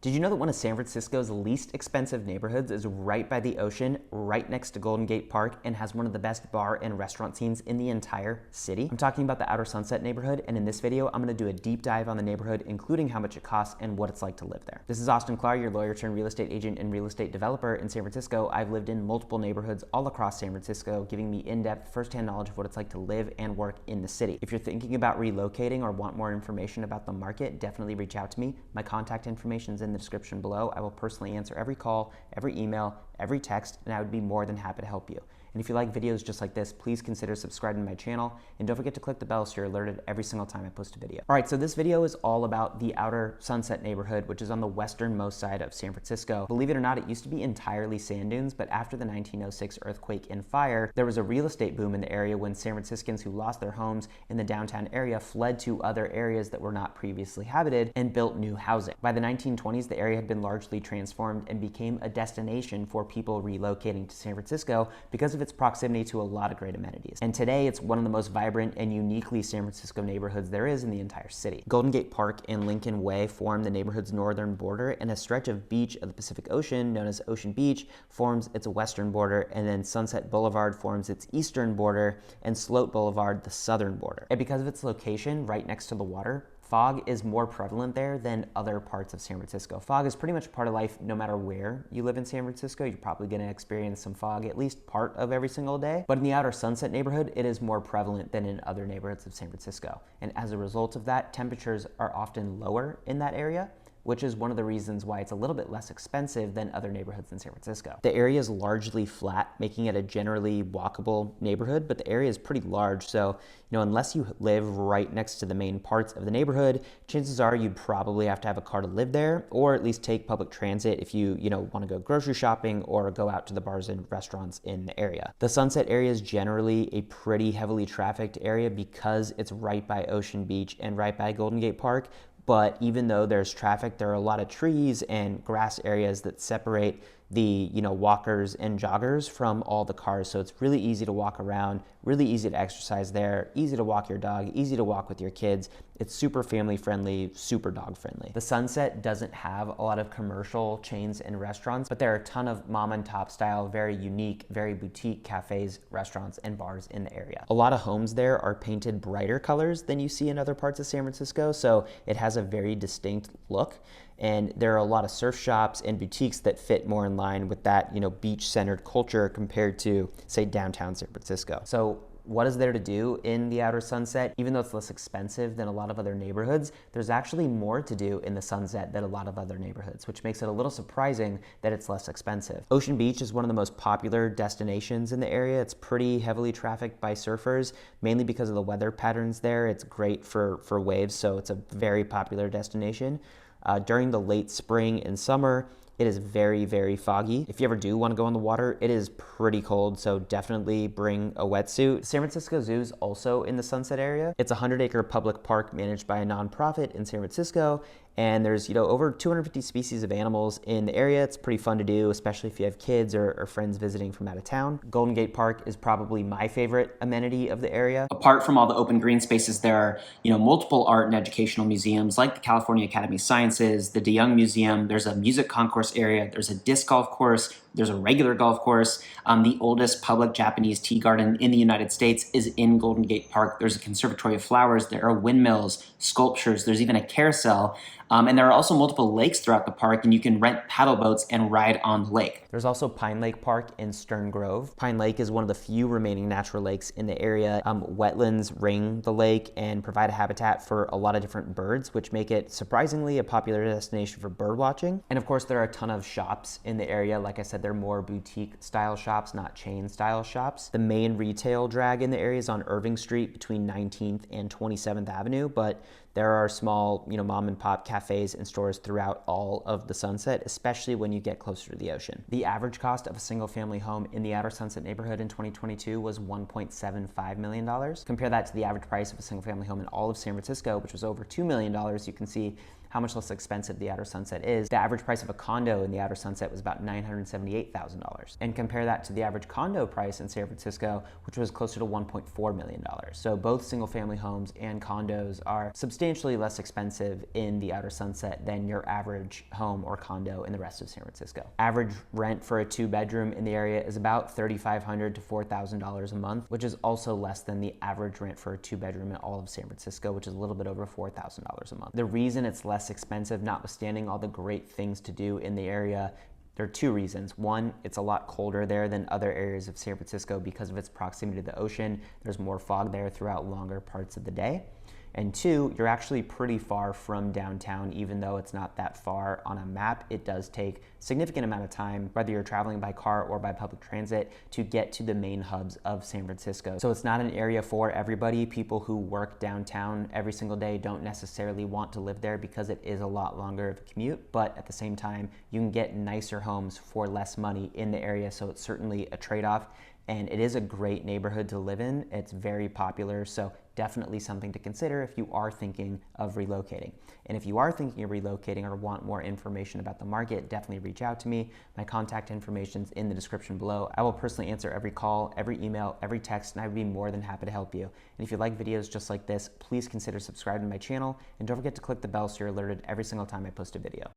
Did you know that one of San Francisco's least expensive neighborhoods is right by the ocean, right next to Golden Gate Park, and has one of the best bar and restaurant scenes in the entire city? I'm talking about the Outer Sunset neighborhood, and in this video, I'm gonna do a deep dive on the neighborhood, including how much it costs and what it's like to live there. This is Austin Clark, your lawyer turned real estate agent and real estate developer in San Francisco. I've lived in multiple neighborhoods all across San Francisco, giving me in-depth, firsthand knowledge of what it's like to live and work in the city. If you're thinking about relocating or want more information about the market, definitely reach out to me. My contact information is in the description below. I will personally answer every call, every email, every text, and I would be more than happy to help you. And if you like videos just like this, please consider subscribing to my channel, and don't forget to click the bell so you're alerted every single time I post a video. All right, so this video is all about the Outer Sunset neighborhood, which is on the westernmost side of San Francisco. Believe it or not, it used to be entirely sand dunes, but after the 1906 earthquake and fire, there was a real estate boom in the area when San Franciscans who lost their homes in the downtown area fled to other areas that were not previously habited and built new housing. By the 1920s, the area had been largely transformed and became a destination for people relocating to San Francisco because of its proximity to a lot of great amenities. And today, it's one of the most vibrant and uniquely San Francisco neighborhoods there is in the entire city. Golden Gate Park and Lincoln Way form the neighborhood's northern border, and a stretch of beach of the Pacific Ocean, known as Ocean Beach, forms its western border, and then Sunset Boulevard forms its eastern border, and Sloat Boulevard the southern border. And because of its location right next to the water, fog is more prevalent there than other parts of San Francisco. Fog is pretty much part of life no matter where you live in San Francisco. You're probably gonna experience some fog at least part of every single day. But in the Outer Sunset neighborhood, it is more prevalent than in other neighborhoods of San Francisco. And as a result of that, temperatures are often lower in that area, which is one of the reasons why it's a little bit less expensive than other neighborhoods in San Francisco. The area is largely flat, making it a generally walkable neighborhood, but the area is pretty large, so unless you live right next to the main parts of the neighborhood, chances are you'd probably have to have a car to live there, or at least take public transit if you want to go grocery shopping or go out to the bars and restaurants in the area. The Sunset area is generally a pretty heavily trafficked area because it's right by Ocean Beach and right by Golden Gate Park. But even though there's traffic, there are a lot of trees and grass areas that separate the walkers and joggers from all the cars. So it's really easy to walk around, really easy to exercise there, easy to walk your dog, easy to walk with your kids. It's super family friendly, super dog friendly. The Sunset doesn't have a lot of commercial chains and restaurants, but there are a ton of mom and pop style, very unique, very boutique cafes, restaurants, and bars in the area. A lot of homes there are painted brighter colors than you see in other parts of San Francisco, so it has a very distinct look. And there are a lot of surf shops and boutiques that fit more in line with that, beach-centered culture compared to, say, downtown San Francisco. So what is there to do in the Outer Sunset? Even though it's less expensive than a lot of other neighborhoods, there's actually more to do in the Sunset than a lot of other neighborhoods, which makes it a little surprising that it's less expensive. Ocean Beach is one of the most popular destinations in the area. It's pretty heavily trafficked by surfers, mainly because of the weather patterns there. It's great for waves, so it's a very popular destination. During the late spring and summer, it is very, very foggy. If you ever do want to go in the water, it is pretty cold, so definitely bring a wetsuit. San Francisco Zoo is also in the Sunset area. It's a 100-acre public park managed by a nonprofit in San Francisco, and there's over 250 species of animals in the area. It's pretty fun to do, especially if you have kids or friends visiting from out of town. Golden Gate Park is probably my favorite amenity of the area. Apart from all the open green spaces, there are multiple art and educational museums like the California Academy of Sciences, the DeYoung Museum. There's a music concourse area. There's a disc golf course. There's a regular golf course. The oldest public Japanese tea garden in the United States is in Golden Gate Park. There's a conservatory of flowers. There are windmills, sculptures. There's even a carousel. And there are also multiple lakes throughout the park, and you can rent paddle boats and ride on the lake. There's also Pine Lake Park in Stern Grove. Pine Lake is one of the few remaining natural lakes in the area. Wetlands ring the lake and provide a habitat for a lot of different birds, which make it surprisingly a popular destination for bird watching. And of course, there are a ton of shops in the area. Like I said, they're more boutique style shops, not chain style shops. The main retail drag in the area is on Irving Street between 19th and 27th Avenue, but there are small, mom and pop cafes and stores throughout all of the Sunset, especially when you get closer to the ocean. The average cost of a single family home in the Outer Sunset neighborhood in 2022 was $1.75 million. Compare that to the average price of a single family home in all of San Francisco, which was over $2 million. You can see how much less expensive the Outer Sunset is, the average price of a condo in the Outer Sunset was about $978,000. And compare that to the average condo price in San Francisco, which was closer to $1.4 million. So both single-family homes and condos are substantially less expensive in the Outer Sunset than your average home or condo in the rest of San Francisco. Average rent for a 2-bedroom in the area is about $3,500 to $4,000 a month, which is also less than the average rent for a 2-bedroom in all of San Francisco, which is a little bit over $4,000 a month. The reason it's less expensive, notwithstanding all the great things to do in the area, there are 2 reasons. One, it's a lot colder there than other areas of San Francisco because of its proximity to the ocean. There's more fog there throughout longer parts of the day. And 2, you're actually pretty far from downtown. Even though it's not that far on a map, it does take a significant amount of time, whether you're traveling by car or by public transit, to get to the main hubs of San Francisco. So it's not an area for everybody. People who work downtown every single day don't necessarily want to live there because it is a lot longer of a commute, but at the same time, you can get nicer homes for less money in the area, so it's certainly a trade-off. And it is a great neighborhood to live in. It's very popular, so definitely something to consider if you are thinking of relocating. And if you are thinking of relocating or want more information about the market, definitely reach out to me. My contact information is in the description below. I will personally answer every call, every email, every text, and I would be more than happy to help you. And if you like videos just like this, please consider subscribing to my channel, and don't forget to click the bell so you're alerted every single time I post a video.